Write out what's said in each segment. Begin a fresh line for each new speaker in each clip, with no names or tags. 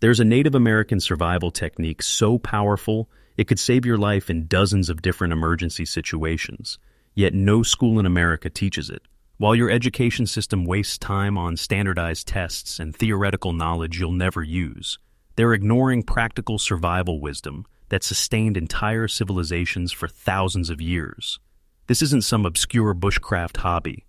There's a Native American survival technique so powerful it could save your life in dozens of different emergency situations, yet no school in America teaches it. While your education system wastes time on standardized tests and theoretical knowledge you'll never use, they're ignoring practical survival wisdom that sustained entire civilizations for thousands of years. This isn't some obscure bushcraft hobby.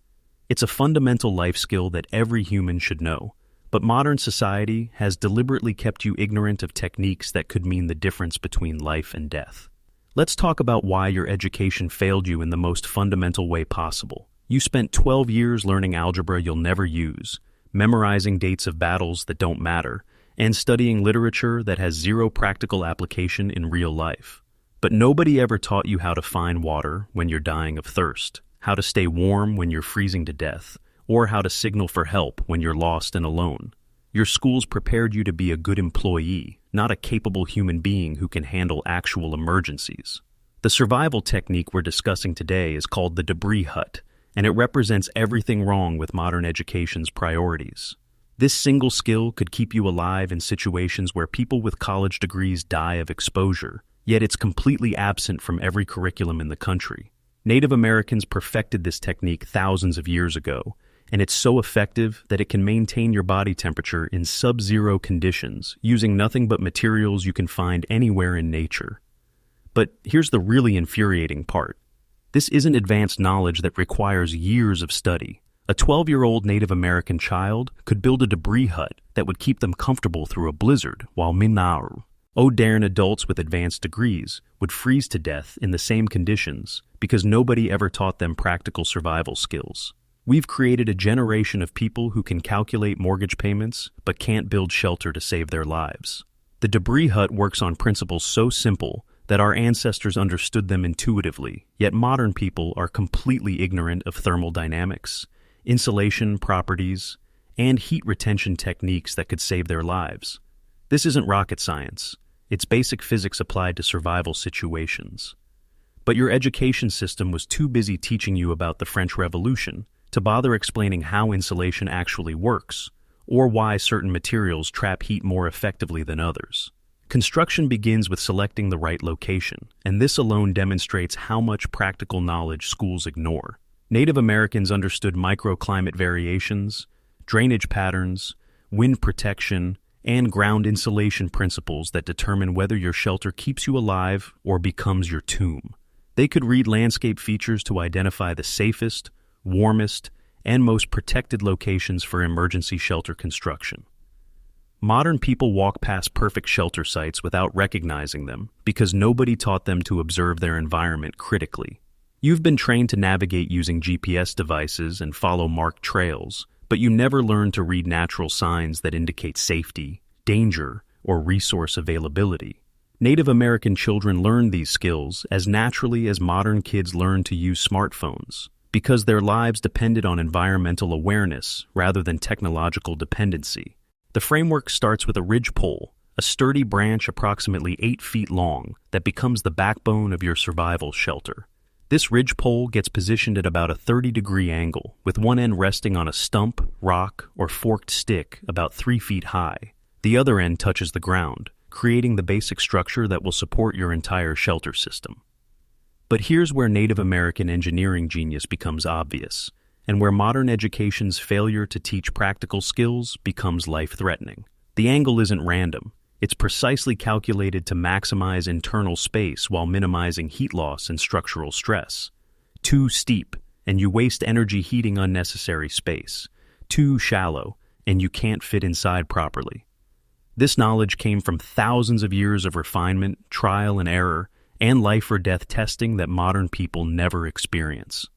It's a fundamental life skill that every human should know. But modern society has deliberately kept you ignorant of techniques that could mean the difference between life and death. Let's talk about why your education failed you in the most fundamental way possible. You spent 12 years learning algebra you'll never use, memorizing dates of battles that don't matter, and studying literature that has zero practical application in real life. But nobody ever taught you how to find water when you're dying of thirst, how to stay warm when you're freezing to death, or how to signal for help when you're lost and alone. Your schools prepared you to be a good employee, not a capable human being who can handle actual emergencies. The survival technique we're discussing today is called the debris hut, and it represents everything wrong with modern education's priorities. This single skill could keep you alive in situations where people with college degrees die of exposure, yet it's completely absent from every curriculum in the country. Native Americans perfected this technique thousands of years ago, and it's so effective that it can maintain your body temperature in sub-zero conditions using nothing but materials you can find anywhere in nature. But here's the really infuriating part. This isn't advanced knowledge that requires years of study. A 12-year-old Native American child could build a debris hut that would keep them comfortable through a blizzard, while modern adults with advanced degrees would freeze to death in the same conditions because nobody ever taught them practical survival skills. We've created a generation of people who can calculate mortgage payments but can't build shelter to save their lives. The debris hut works on principles so simple that our ancestors understood them intuitively, yet modern people are completely ignorant of thermal dynamics, insulation properties, and heat retention techniques that could save their lives. This isn't rocket science. It's basic physics applied to survival situations. But your education system was too busy teaching you about the French Revolution to bother explaining how insulation actually works, or why certain materials trap heat more effectively than others. Construction begins with selecting the right location, and this alone demonstrates how much practical knowledge schools ignore. Native Americans understood microclimate variations, drainage patterns, wind protection, and ground insulation principles that determine whether your shelter keeps you alive or becomes your tomb. They could read landscape features to identify the safest, warmest, and most protected locations for emergency shelter construction. Modern people walk past perfect shelter sites without recognizing them because nobody taught them to observe their environment critically. You've been trained to navigate using GPS devices and follow marked trails, but you never learned to read natural signs that indicate safety, danger, or resource availability. Native American children learned these skills as naturally as modern kids learn to use smartphones, because their lives depended on environmental awareness rather than technological dependency. The framework starts with a ridgepole, a sturdy branch approximately 8 feet long that becomes the backbone of your survival shelter. This ridgepole gets positioned at about a 30-degree angle, with one end resting on a stump, rock, or forked stick about 3 feet high. The other end touches the ground, creating the basic structure that will support your entire shelter system. But here's where Native American engineering genius becomes obvious, and where modern education's failure to teach practical skills becomes life-threatening. The angle isn't random. It's precisely calculated to maximize internal space while minimizing heat loss and structural stress. Too steep, and you waste energy heating unnecessary space. Too shallow, and you can't fit inside properly. This knowledge came from thousands of years of refinement, trial and error, and life-or-death testing that modern people never experience.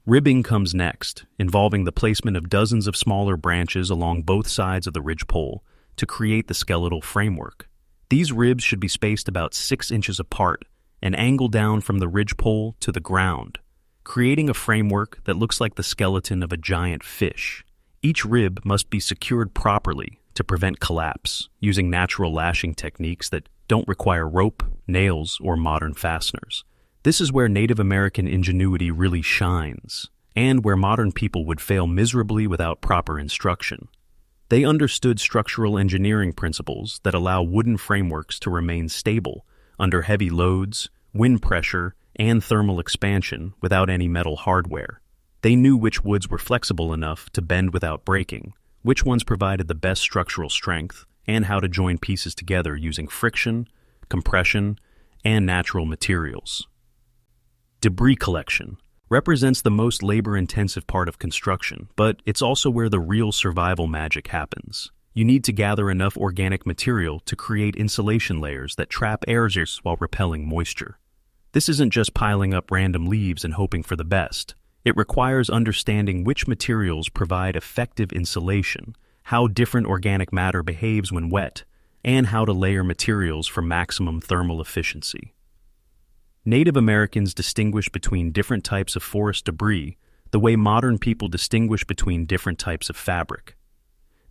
Ribbing comes next, involving the placement of dozens of smaller branches along both sides of the ridgepole to create the skeletal framework. These ribs should be spaced about 6 inches apart and angle down from the ridgepole to the ground, creating a framework that looks like the skeleton of a giant fish. Each rib must be secured properly to prevent collapse, using natural lashing techniques that don't require rope, nails, or modern fasteners. This is where Native American ingenuity really shines, and where modern people would fail miserably without proper instruction. They understood structural engineering principles that allow wooden frameworks to remain stable under heavy loads, wind pressure, and thermal expansion without any metal hardware. They knew which woods were flexible enough to bend without breaking, which ones provided the best structural strength, and how to join pieces together using friction, compression, and natural materials. Debris collection represents the most labor-intensive part of construction, but it's also where the real survival magic happens. You need to gather enough organic material to create insulation layers that trap air while repelling moisture. This isn't just piling up random leaves and hoping for the best. It requires understanding which materials provide effective insulation, how different organic matter behaves when wet, and how to layer materials for maximum thermal efficiency. Native Americans distinguished between different types of forest debris the way modern people distinguish between different types of fabric.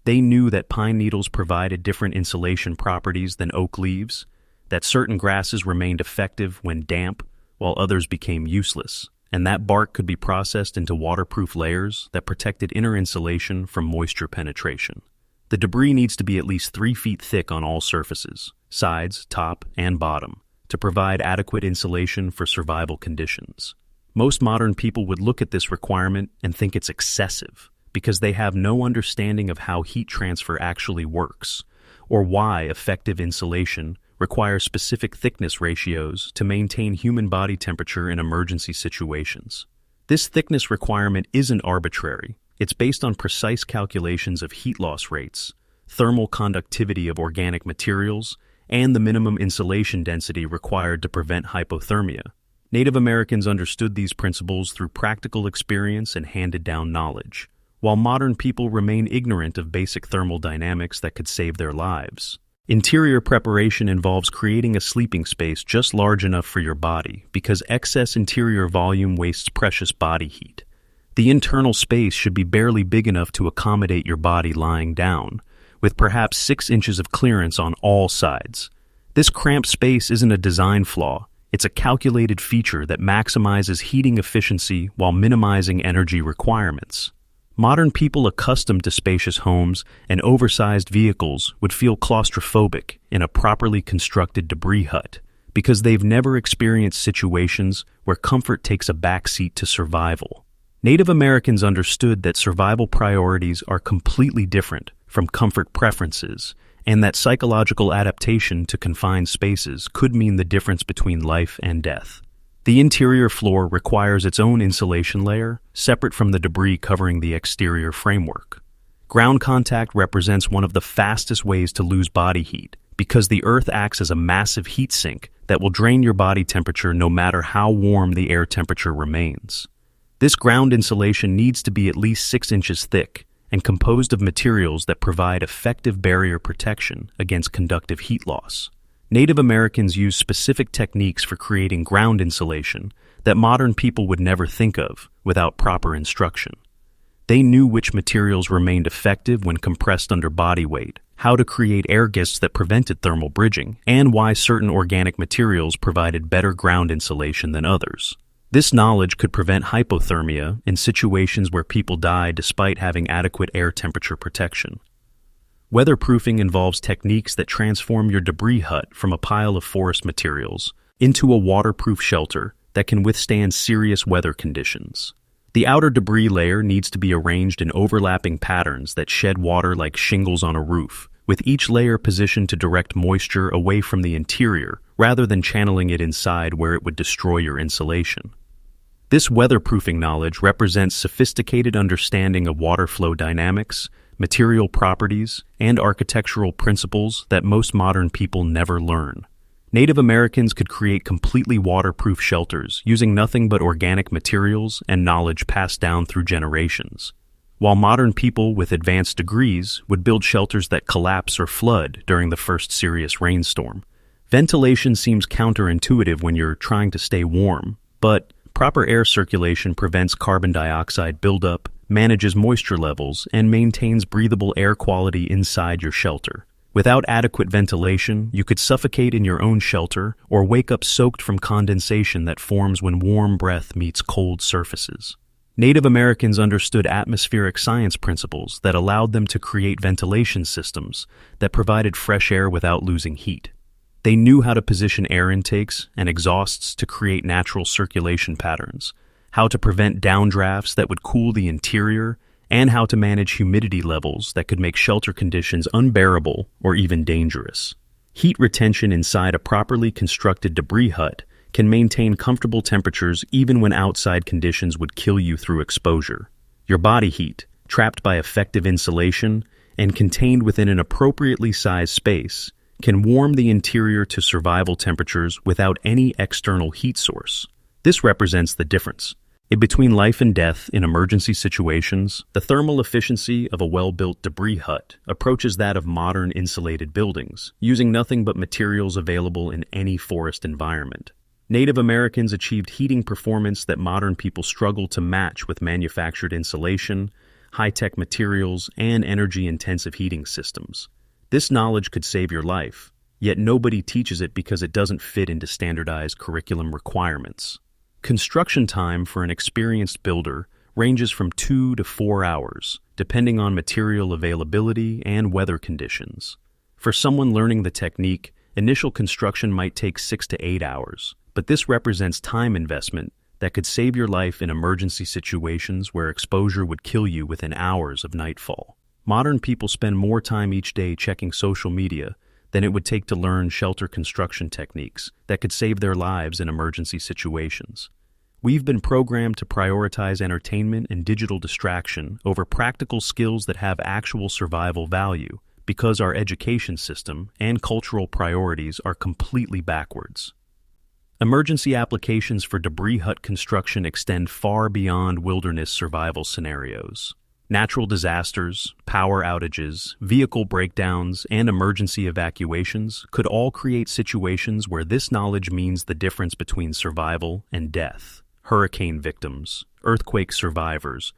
They knew that pine needles provided different insulation properties than oak leaves, that certain grasses remained effective when damp, while others became useless, and that bark could be processed into waterproof layers that protected inner insulation from moisture penetration. The debris needs to be at least 3 feet thick on all surfaces, sides, top, and bottom, to provide adequate insulation for survival conditions. Most modern people would look at this requirement and think it's excessive, because they have no understanding of how heat transfer actually works, or why effective insulation requires specific thickness ratios to maintain human body temperature in emergency situations. This thickness requirement isn't arbitrary. It's based on precise calculations of heat loss rates, thermal conductivity of organic materials, and the minimum insulation density required to prevent hypothermia. Native Americans understood these principles through practical experience and handed-down knowledge, while modern people remain ignorant of basic thermal dynamics that could save their lives. Interior preparation involves creating a sleeping space just large enough for your body, because excess interior volume wastes precious body heat. The internal space should be barely big enough to accommodate your body lying down, with perhaps 6 inches of clearance on all sides. This cramped space isn't a design flaw, it's a calculated feature that maximizes heating efficiency while minimizing energy requirements. Modern people accustomed to spacious homes and oversized vehicles would feel claustrophobic in a properly constructed debris hut, because they've never experienced situations where comfort takes a backseat to survival. Native Americans understood that survival priorities are completely different from comfort preferences, and that psychological adaptation to confined spaces could mean the difference between life and death. The interior floor requires its own insulation layer, separate from the debris covering the exterior framework. Ground contact represents one of the fastest ways to lose body heat, because the earth acts as a massive heat sink that will drain your body temperature no matter how warm the air temperature remains. This ground insulation needs to be at least 6 inches thick and composed of materials that provide effective barrier protection against conductive heat loss. Native Americans used specific techniques for creating ground insulation that modern people would never think of without proper instruction. They knew which materials remained effective when compressed under body weight, how to create air guists that prevented thermal bridging, and why certain organic materials provided better ground insulation than others. This knowledge could prevent hypothermia in situations where people die despite having adequate air temperature protection. Weatherproofing involves techniques that transform your debris hut from a pile of forest materials into a waterproof shelter that can withstand serious weather conditions. The outer debris layer needs to be arranged in overlapping patterns that shed water like shingles on a roof, with each layer positioned to direct moisture away from the interior rather than channeling it inside where it would destroy your insulation. This weatherproofing knowledge represents sophisticated understanding of water flow dynamics, material properties, and architectural principles that most modern people never learn. Native Americans could create completely waterproof shelters using nothing but organic materials and knowledge passed down through generations, while modern people with advanced degrees would build shelters that collapse or flood during the first serious rainstorm. Ventilation seems counterintuitive when you're trying to stay warm, but proper air circulation prevents carbon dioxide buildup, manages moisture levels, and maintains breathable air quality inside your shelter. Without adequate ventilation, you could suffocate in your own shelter or wake up soaked from condensation that forms when warm breath meets cold surfaces. Native Americans understood atmospheric science principles that allowed them to create ventilation systems that provided fresh air without losing heat. They knew how to position air intakes and exhausts to create natural circulation patterns, how to prevent downdrafts that would cool the interior, and how to manage humidity levels that could make shelter conditions unbearable or even dangerous. Heat retention inside a properly constructed debris hut can maintain comfortable temperatures even when outside conditions would kill you through exposure. Your body heat, trapped by effective insulation and contained within an appropriately sized space, can warm the interior to survival temperatures without any external heat source. This represents the difference. In between life and death in emergency situations, the thermal efficiency of a well-built debris hut approaches that of modern insulated buildings, using nothing but materials available in any forest environment. Native Americans achieved heating performance that modern people struggle to match with manufactured insulation, high-tech materials, and energy-intensive heating systems. This knowledge could save your life, yet nobody teaches it because it doesn't fit into standardized curriculum requirements. Construction time for an experienced builder ranges from 2 to 4 hours, depending on material availability and weather conditions. For someone learning the technique, initial construction might take 6 to 8 hours, but this represents time investment that could save your life in emergency situations where exposure would kill you within hours of nightfall. Modern people spend more time each day checking social media than it would take to learn shelter construction techniques that could save their lives in emergency situations. We've been programmed to prioritize entertainment and digital distraction over practical skills that have actual survival value because our education system and cultural priorities are completely backwards. Emergency applications for debris hut construction extend far beyond wilderness survival scenarios. Natural disasters, power outages, vehicle breakdowns, and emergency evacuations could all create situations where this knowledge means the difference between survival and death. Hurricane victims, earthquake survivors,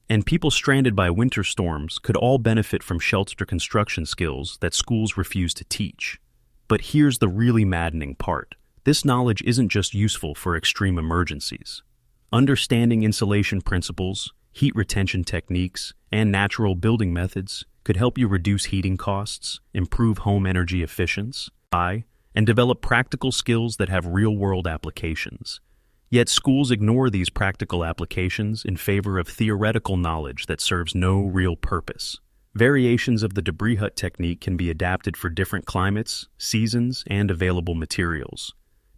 and people stranded by winter storms could all benefit from shelter construction skills that schools refuse to teach. But here's the really maddening part. This knowledge isn't just useful for extreme emergencies. Understanding insulation principles, heat retention techniques, and natural building methods could help you reduce heating costs, improve home energy efficiency, and develop practical skills that have real-world applications. Yet schools ignore these practical applications in favor of theoretical knowledge that serves no real purpose. Variations of the debris hut technique can be adapted for different climates, seasons, and available materials.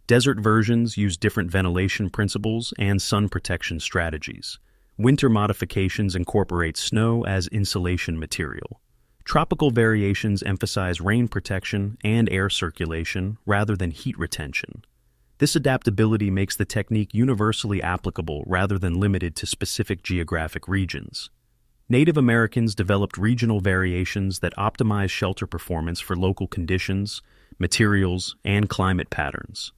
Desert versions use different ventilation principles and sun protection strategies. Winter modifications incorporate snow as insulation material. Tropical variations emphasize rain protection and air circulation rather than heat retention. This adaptability makes the technique universally applicable rather than limited to specific geographic regions. Native Americans developed regional variations that optimize shelter performance for local conditions, materials, and climate patterns.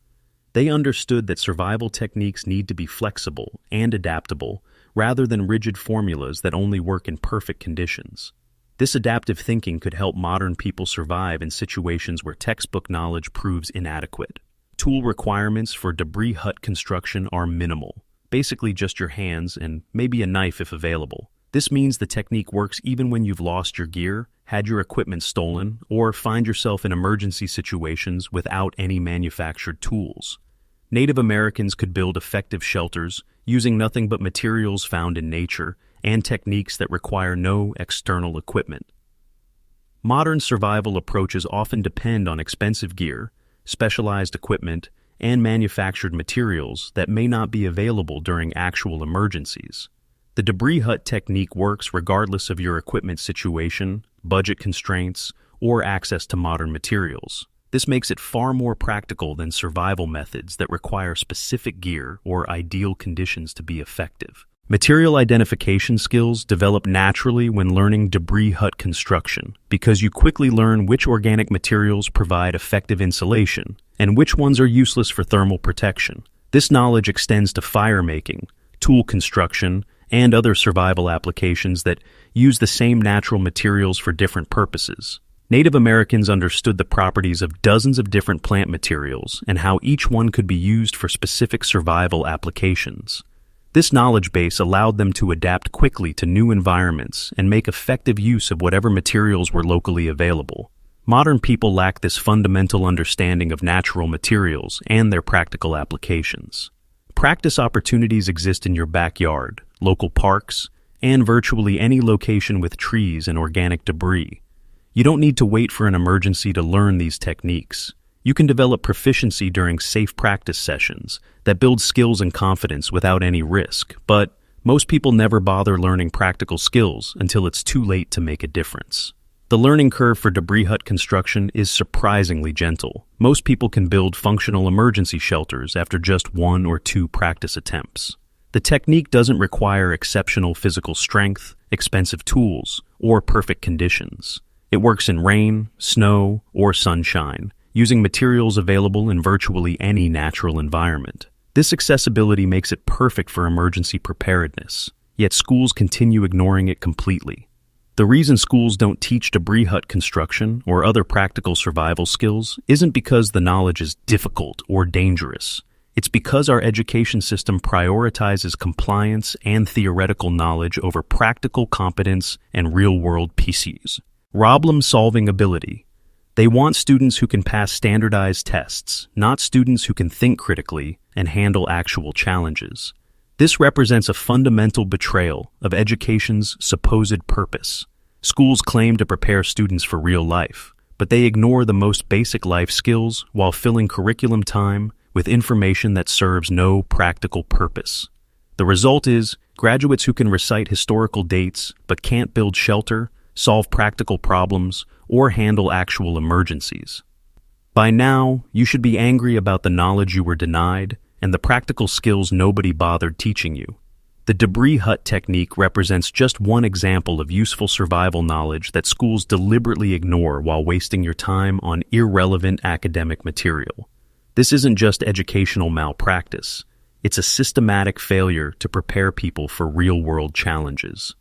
They understood that survival techniques need to be flexible and adaptable rather than rigid formulas that only work in perfect conditions. This adaptive thinking could help modern people survive in situations where textbook knowledge proves inadequate. Tool requirements for debris hut construction are minimal, basically just your hands and maybe a knife if available. This means the technique works even when you've lost your gear, had your equipment stolen, or find yourself in emergency situations without any manufactured tools. Native Americans could build effective shelters using nothing but materials found in nature and techniques that require no external equipment. Modern survival approaches often depend on expensive gear, specialized equipment, and manufactured materials that may not be available during actual emergencies. The debris hut technique works regardless of your equipment situation, budget constraints, or access to modern materials. This makes it far more practical than survival methods that require specific gear or ideal conditions to be effective. Material identification skills develop naturally when learning debris hut construction because you quickly learn which organic materials provide effective insulation and which ones are useless for thermal protection. This knowledge extends to fire making, tool construction, and other survival applications that use the same natural materials for different purposes. Native Americans understood the properties of dozens of different plant materials and how each one could be used for specific survival applications. This knowledge base allowed them to adapt quickly to new environments and make effective use of whatever materials were locally available. Modern people lack this fundamental understanding of natural materials and their practical applications. Practice opportunities exist in your backyard, local parks, and virtually any location with trees and organic debris. You don't need to wait for an emergency to learn these techniques. You can develop proficiency during safe practice sessions that build skills and confidence without any risk, but most people never bother learning practical skills until it's too late to make a difference. The learning curve for debris hut construction is surprisingly gentle. Most people can build functional emergency shelters after just 1 or 2 practice attempts. The technique doesn't require exceptional physical strength, expensive tools, or perfect conditions. It works in rain, snow, or sunshine, using materials available in virtually any natural environment. This accessibility makes it perfect for emergency preparedness, yet schools continue ignoring it completely. The reason schools don't teach debris hut construction or other practical survival skills isn't because the knowledge is difficult or dangerous. It's because our education system prioritizes compliance and theoretical knowledge over practical competence and real-world PCs. Problem-solving ability. They want students who can pass standardized tests, not students who can think critically and handle actual challenges. This represents a fundamental betrayal of education's supposed purpose. Schools claim to prepare students for real life, but they ignore the most basic life skills while filling curriculum time with information that serves no practical purpose. The result is graduates who can recite historical dates but can't build shelter, solve practical problems, or handle actual emergencies. By now, you should be angry about the knowledge you were denied and the practical skills nobody bothered teaching you. The debris hut technique represents just one example of useful survival knowledge that schools deliberately ignore while wasting your time on irrelevant academic material. This isn't just educational malpractice. It's a systematic failure to prepare people for real-world challenges.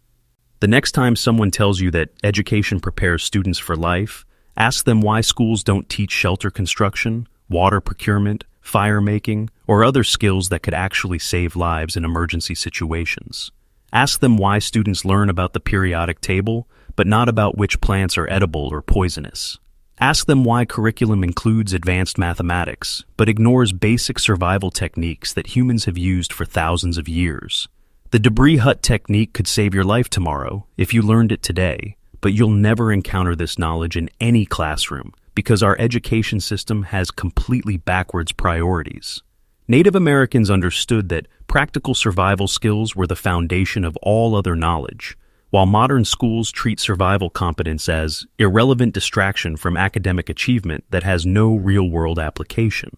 The next time someone tells you that education prepares students for life, ask them why schools don't teach shelter construction, water procurement, fire making, or other skills that could actually save lives in emergency situations. Ask them why students learn about the periodic table, but not about which plants are edible or poisonous. Ask them why curriculum includes advanced mathematics, but ignores basic survival techniques that humans have used for thousands of years. The debris hut technique could save your life tomorrow if you learned it today, but you'll never encounter this knowledge in any classroom because our education system has completely backwards priorities. Native Americans understood that practical survival skills were the foundation of all other knowledge, while modern schools treat survival competence as irrelevant distraction from academic achievement that has no real-world application.